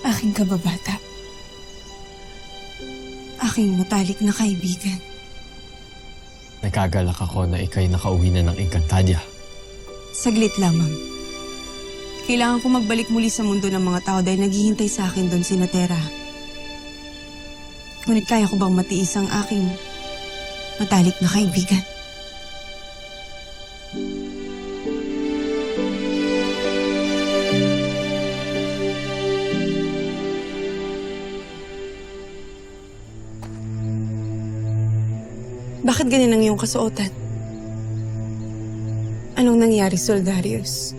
Aking kababata. Aking matalik na kaibigan. Nagkagalak ako na ika'y nakauwi na ng Encantadia. Saglit lamang. Kailangan ko magbalik muli sa mundo ng mga tao dahil naghihintay sa akin doon si Natera. Ngunit kaya ko bang matiis ang aking matalik na kaibigan? Bakit ganyan ang iyong kasuotan? Anong nangyari, Soldarius?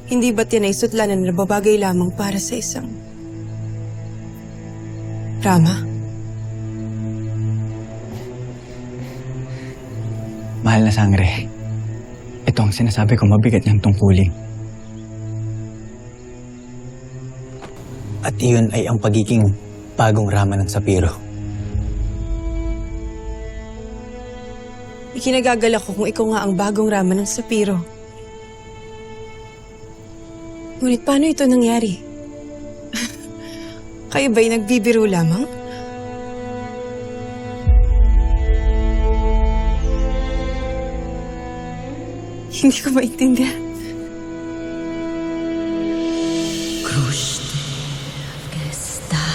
Hindi ba't yan ay sutlanan na babagay lamang para sa isang Rama? Mahal na sangre, ito ang sinasabi ko, mabigat niyang tungkulin. At iyon ay ang pagiging bagong Rama ng Sapiro. Ikinagagalak ko kung ikaw nga ang bagong Rama ng Sapiro. Ngunit paano ito nangyari? Kayo ba'y nagbibiro lamang? Hindi ko maintindihan. Cruz de Gesta.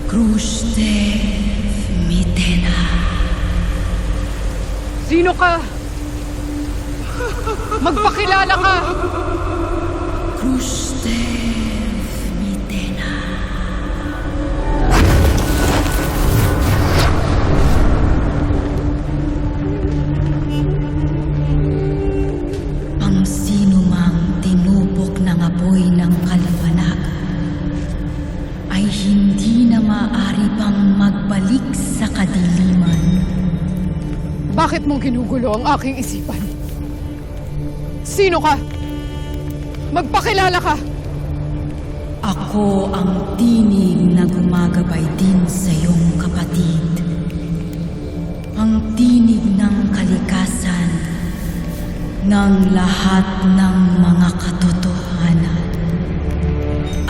Cruz de Mitena. Sino ka? Magpakilala ka! Cruz de Mitena. Ang sinumang tinupok ng apoy ng kalawanak ay hindi na maaari pang magbalik sa kadiliman. Bakit mo ginugulo ang aking isipan? Sino ka? Magpakilala ka! Ako ang tinig na gumagabay din sa iyong kapatid. Ang tinig ng kalikasan ng lahat ng mga katotohanan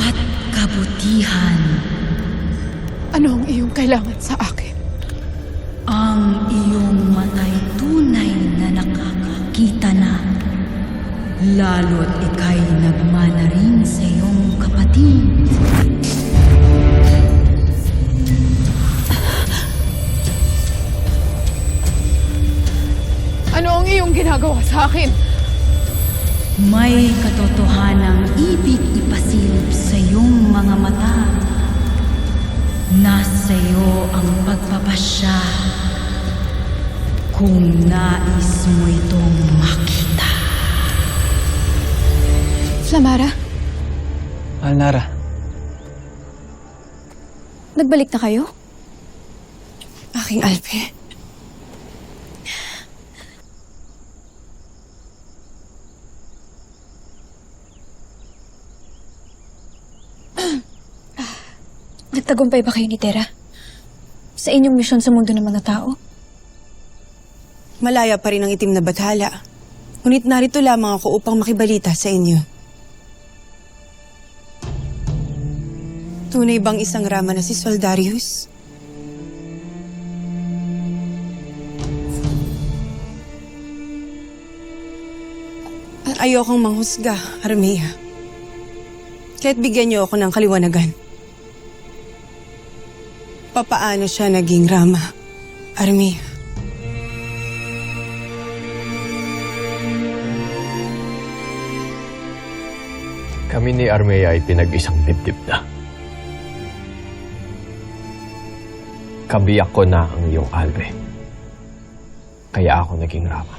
at kabutihan. Ano ang iyong kailangan sa akin? Ang iyong matay tunay na nakakakita na, lalo't ika'y nagmana rin sa iyong kapatid. Ano ang iyong ginagawa sa akin? May katotohanang ibig ipasilip sa iyong mga mata. Nasa iyo ang pagpapasya kung nais mo itong makita. Flamara, Nara, nagbalik na kayo? Aking Alpe. Nagtagumpay ba kayo ni Tera? Sa inyong misyon sa mundo ng mga tao? Malaya pa rin ang itim na bathala. Ngunit narito lamang ako upang makibalita sa inyo. Tunay bang isang Rama na si Soldarius? Ayokong manghusga, Armea. Kaya't bigyan niyo ako ng kaliwanagan. Papaano siya naging Rama, Armea? Kami ni Armea ay pinag-isang dibdib na. Kabiyak ko na ang iyong Albe. Kaya ako naging Rama.